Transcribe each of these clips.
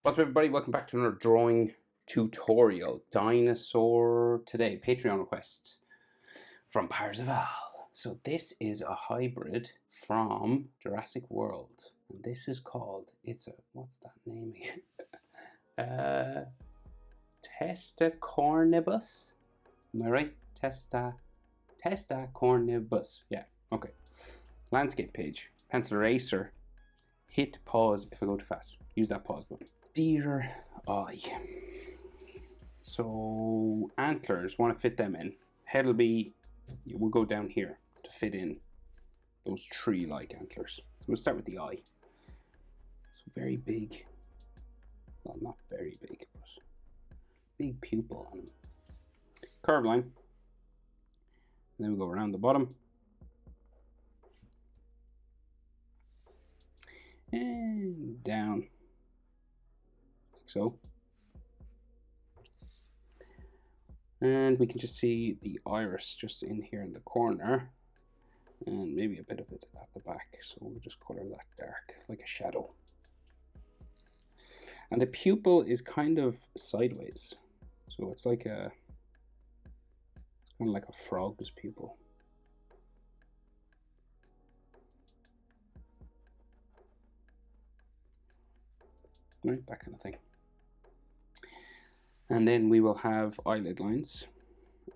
What's up, everybody? Welcome back to another drawing tutorial. Dinosaur today, Patreon request from Parzival. So this is a hybrid from Jurassic World, and this is called, what's that name again? Testacornibus? Am I right? Testacornibus. Yeah, okay. Landscape page, pencil eraser, hit pause if I go too fast. Use that pause button. Deer eye. So antlers, want to fit them in. Head will go down here to fit in those tree-like antlers. So we'll start with the eye. So very big, well, not very big, but big pupil on him. Curve line. And then we go around the bottom. And down. Like so. And we can just see the iris just in here in the corner. And maybe a bit of it at the back. So we'll just color that dark, like a shadow. And the pupil is kind of sideways. So it's kind of like a frog's pupil. Right, that kind of thing. And then we will have eyelid lines.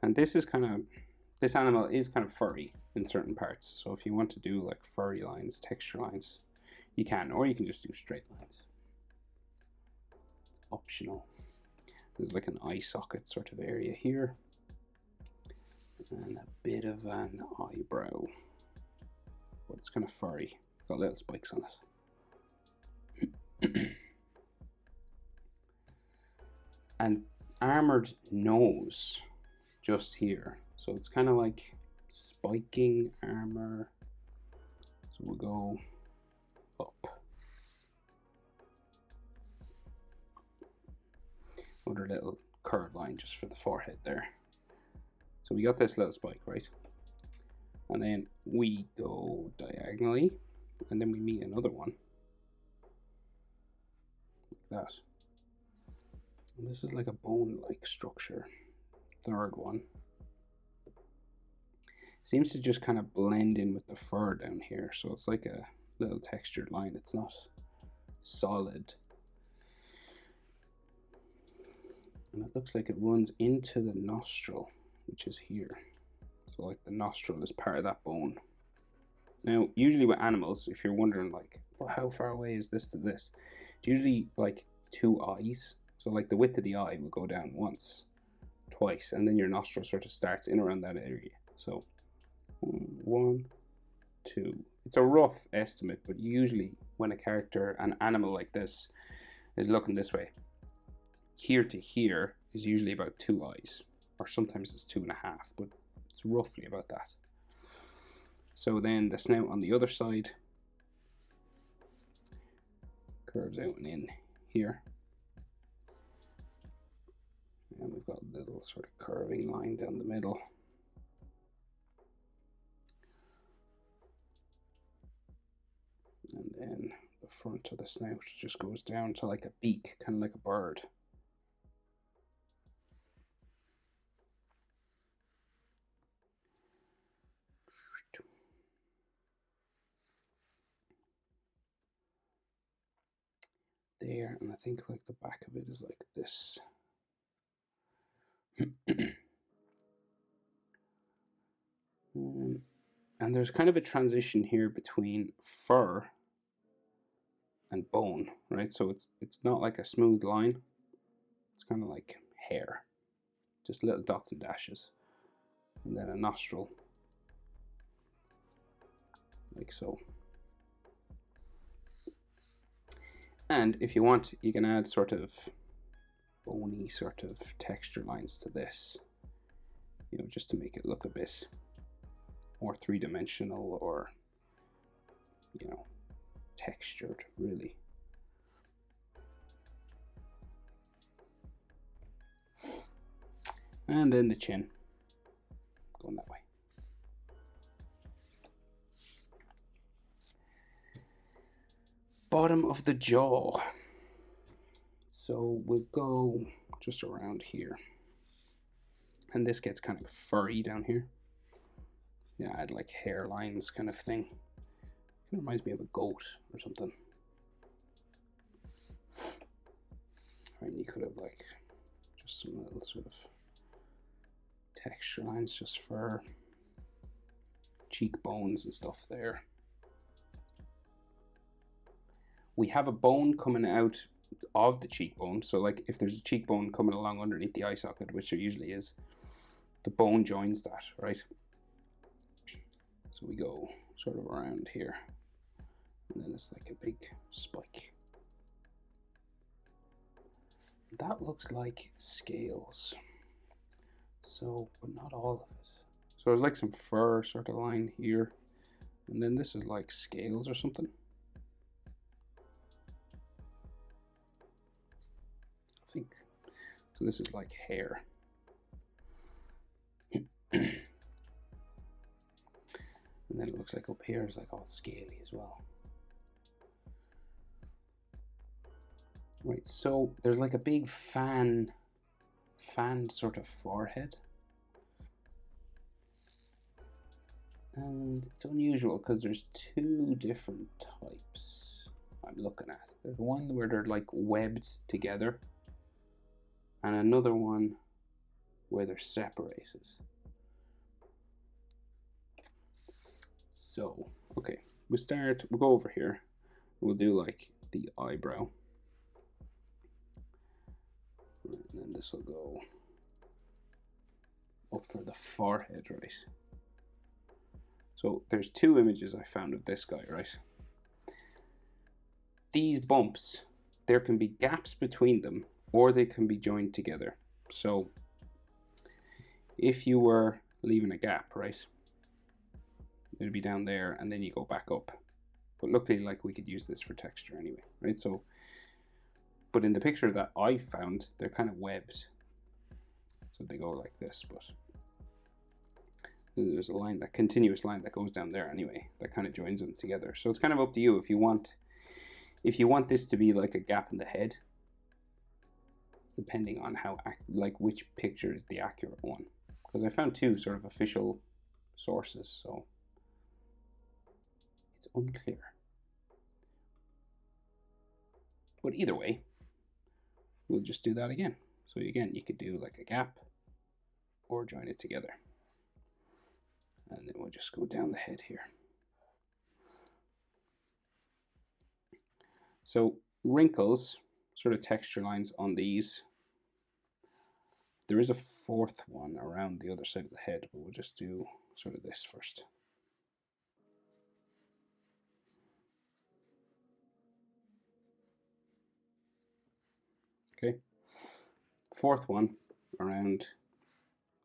And this animal is kind of furry in certain parts. So if you want to do like furry lines, texture lines, you can, or you can just do straight lines. It's optional. There's like an eye socket sort of area here. And a bit of an eyebrow. But it's kind of furry. Got little spikes on it. And armored nose just here. So it's kind of like spiking armor. So we'll go up. Another little curved line just for the forehead there. So we got this little spike, right? And then we go diagonally, and then we meet another one. Like that. And this is like a bone-like structure. Third one. Seems to just kind of blend in with the fur down here. So it's like a little textured line. It's not solid. And it looks like it runs into the nostril, which is here. So like the nostril is part of that bone. Now, usually with animals, if you're wondering like, well, how far away is this to this? It's usually like 2 eyes. So like the width of the eye will go down once, twice, and then your nostril sort of starts in around that area. So 1, 2. It's a rough estimate, but usually when an animal like this is looking this way, here to here is usually about 2 eyes, or sometimes it's 2.5, but it's roughly about that. So then the snout on the other side curves out and in here. And we've got a little sort of curving line down the middle. And then the front of the snout just goes down to like a beak, kind of like a bird. There, and I think like the back of it is like this. And there's kind of a transition here between fur and bone, right? So it's not like a smooth line. It's kind of like hair, just little dots and dashes, and then a nostril, like so. And if you want, you can add sort of bony sort of texture lines to this, you know, just to make it look a bit more three-dimensional, or, you know, textured, really. And then the chin, going that way. Bottom of the jaw. So we'll go just around here. And this gets kind of furry down here. Yeah, add like hairlines kind of thing. It reminds me of a goat or something. And you could have like just some little sort of texture lines just for cheekbones and stuff there. We have a bone coming out of the cheekbone, so like if there's a cheekbone coming along underneath the eye socket, which there usually is, the bone joins that, right? So we go sort of around here, and then it's like a big spike. That looks like scales, so but not all of it. So there's like some fur sort of line here, and then this is like scales or something. I think so. This is like hair. And then it looks like up here is like all scaly as well. Right, so there's like a big fanned sort of forehead. And it's unusual because there's two different types I'm looking at. There's one where they're like webbed together, and another one where they're separated. So, okay, we'll go over here. We'll do like the eyebrow. And then this will go up for the forehead, right? So there's two images I found of this guy, right? These bumps, there can be gaps between them, or they can be joined together. So if you were leaving a gap, right, it'd be down there and then you go back up. But luckily, like, we could use this for texture anyway, right? So, but in the picture that I found, they're kind of webbed. So they go like this, but there's a line, that continuous line that goes down there anyway, that kind of joins them together. So it's kind of up to you if you want this to be like a gap in the head, depending on how, like, which picture is the accurate one. Because I found two sort of official sources, so it's unclear. But either way, we'll just do that again. So again, you could do like a gap or join it together. And then we'll just go down the head here. So wrinkles, sort of texture lines on these. There is a fourth one around the other side of the head, but we'll just do sort of this first. Okay, fourth one around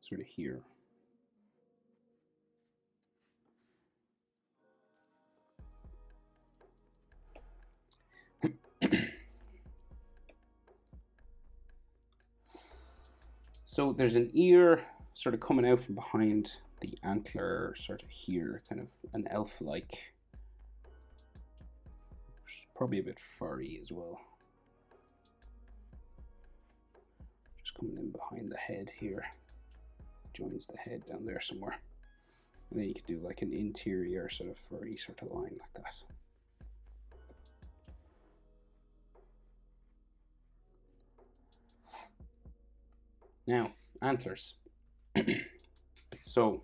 sort of here. So there's an ear sort of coming out from behind the antler, sort of here, kind of an elf-like, probably a bit furry as well. Just coming in behind the head here, joins the head down there somewhere. And then you could do like an interior sort of furry sort of line like that. Now, antlers. So,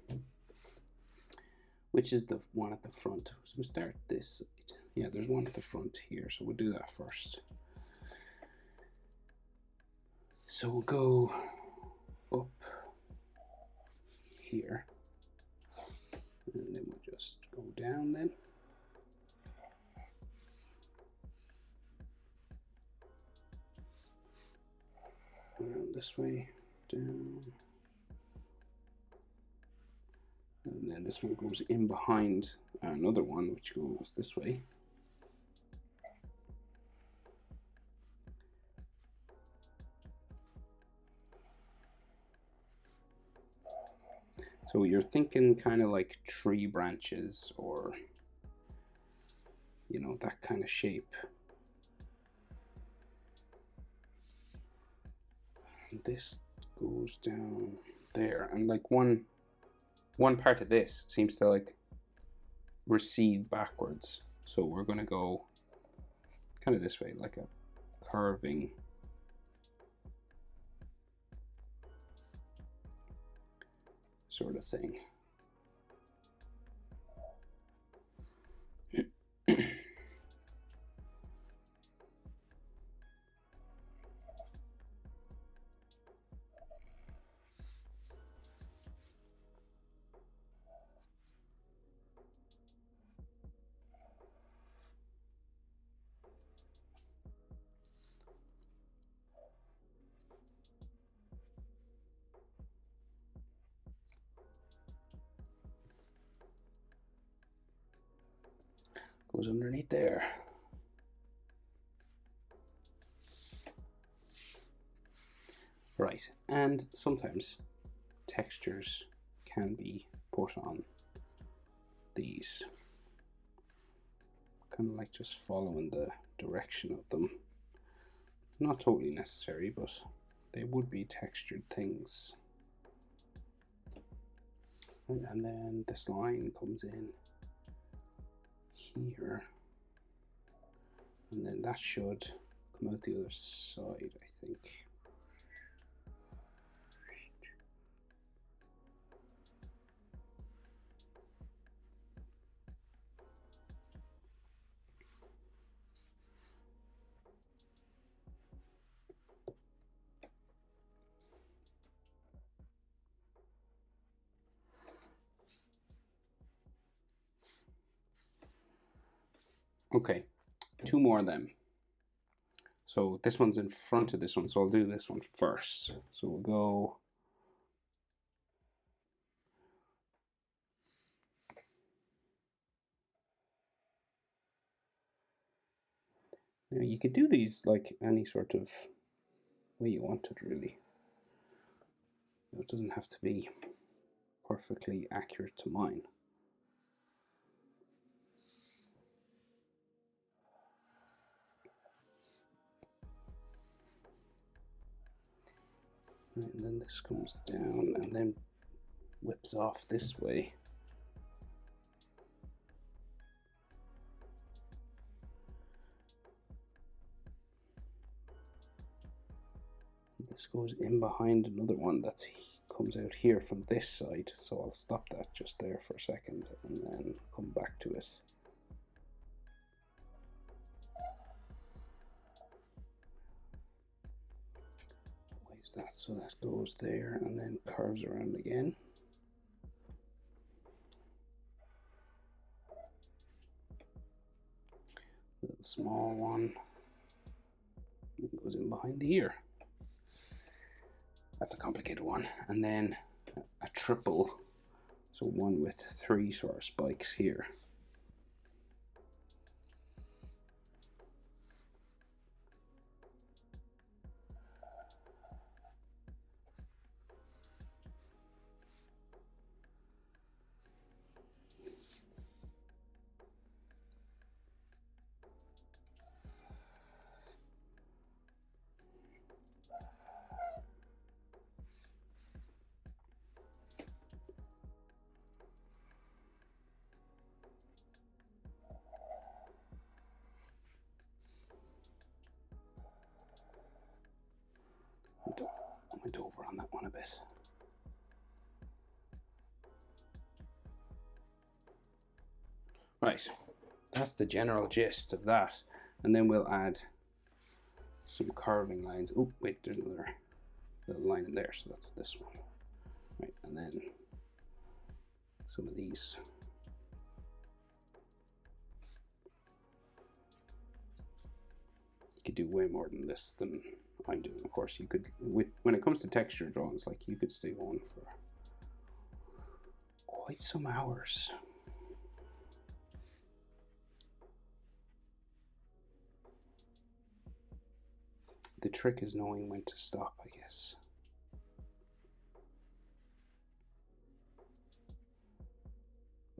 which is the one at the front? So we start this side. Yeah, there's one at the front here, so we'll do that first. So we'll go up here, and then we'll just go down then. Around this way, down. And then this one goes in behind another one, which goes this way. So you're thinking kind of like tree branches, or, you know, that kind of shape. And this goes down there, and like one part of this seems to like recede backwards, so we're going to go kind of this way, like a curving sort of thing. Goes underneath there. Right, and sometimes textures can be put on these, kind of like just following the direction of them. Not totally necessary, but they would be textured things. And then this line comes in here, and then that should come out the other side, I think. Okay, two more of them. So this one's in front of this one, so I'll do this one first. So we'll go now. You could do these like any sort of way you want it, really. It doesn't have to be perfectly accurate to mine. And then this comes down and then whips off this way. This goes in behind another one that comes out here from this side, so I'll stop that just there for a second and then come back to it. That, so that goes there and then curves around again. Little small one goes in behind the ear. That's a complicated one. And then a triple, so one with three sort of spikes here. Went over on that one a bit. Right, that's the general gist of that, and then we'll add some carving lines. Oh wait, there's another little line in there, so that's this one. Right, and then some of these. You could do way more than this than I'm doing. Of course, you could, when it comes to texture drawings, like you could stay on for quite some hours. The trick is knowing when to stop, I guess.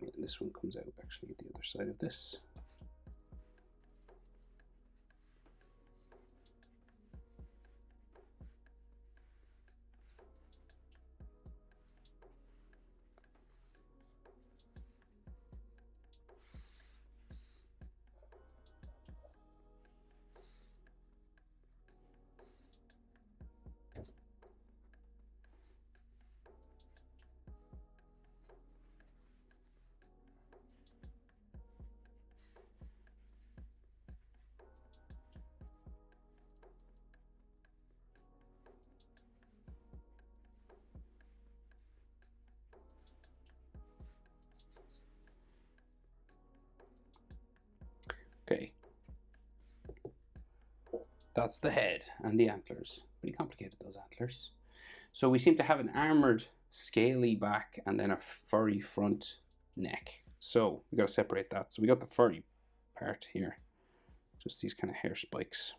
And this one comes out actually at the other side of this. Okay. That's the head and the antlers. Pretty complicated, those antlers. So we seem to have an armored, scaly back and then a furry front neck. So we got to separate that. So we got the furry part here, just these kind of hair spikes,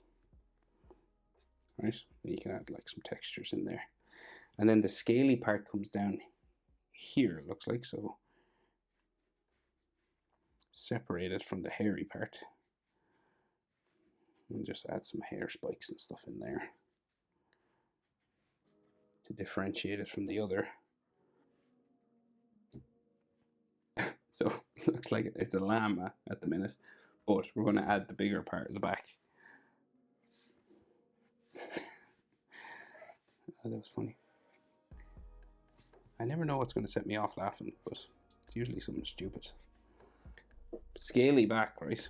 right? And you can add like some textures in there. And then the scaly part comes down here, it looks like. So separate it from the hairy part. And just add some hair spikes and stuff in there to differentiate it from the other. So it looks like it's a llama at the minute, but we're going to add the bigger part of the back. Oh, that was funny. I never know what's going to set me off laughing, but it's usually something stupid. Scaly back, right?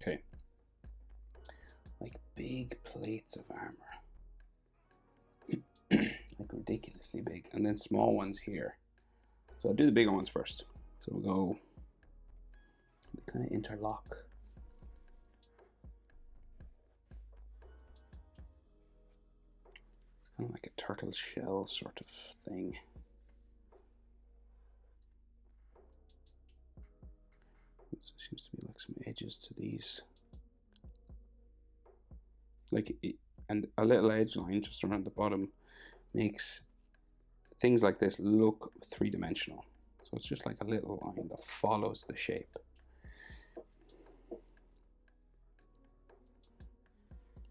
Okay. Like big plates of armor. Like ridiculously big. And then small ones here. So I'll do the bigger ones first. So we'll go kind of interlock. It's kind of like a turtle shell sort of thing. There seems to be like some edges to these. Like, and a little edge line just around the bottom makes things like this look three-dimensional. So it's just like a little line that follows the shape.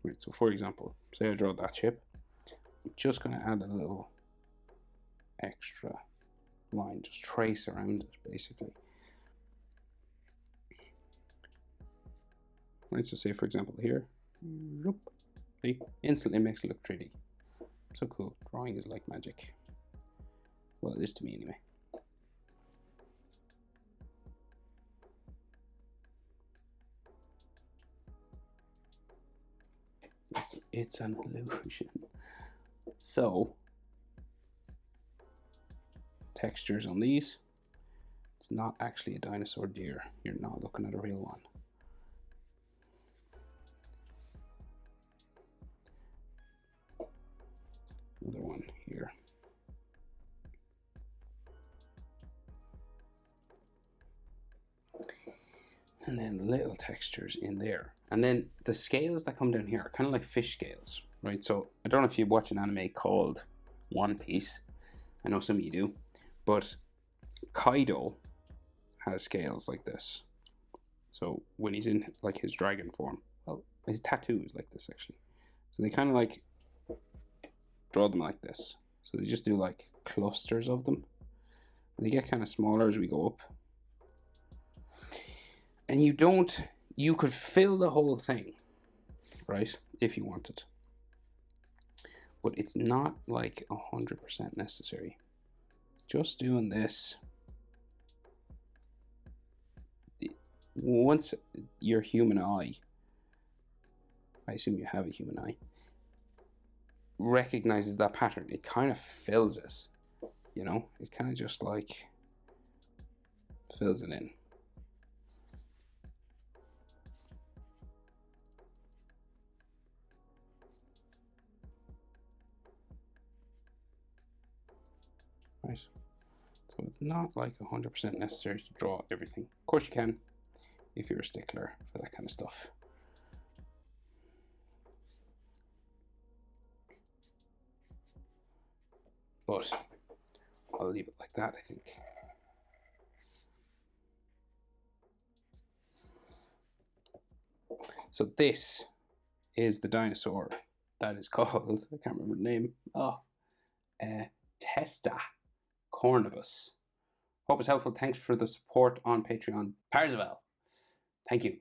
Right, so for example, say I draw that shape, I'm just going to add a little extra line, just trace around it basically. Right, so say for example here, see, instantly makes it look 3D. So cool, drawing is like magic. Well, it is to me anyway. It's an illusion. So, textures on these. It's not actually a dinosaur deer. You're not looking at a real one. Another one here. And then little textures in there. And then the scales that come down here are kind of like fish scales, right? So I don't know if you watch an anime called One Piece. I know some of you do. But Kaido has scales like this. So when he's in like his dragon form, well, his tattoo is like this actually. So they kind of like draw them like this. So they just do like clusters of them. And they get kind of smaller as we go up. And you could fill the whole thing, right, if you wanted. But it's not like 100% necessary. Just doing this, once your human eye, I assume you have a human eye, recognizes that pattern, it kind of fills it, you know? It kind of just like fills it in. Right, so it's not like 100% necessary to draw everything. Of course you can, if you're a stickler for that kind of stuff. But I'll leave it like that, I think. So this is the dinosaur that is called, I can't remember the name, Testacornibus. Hope it's helpful. Thanks for the support on Patreon. Parzival, thank you.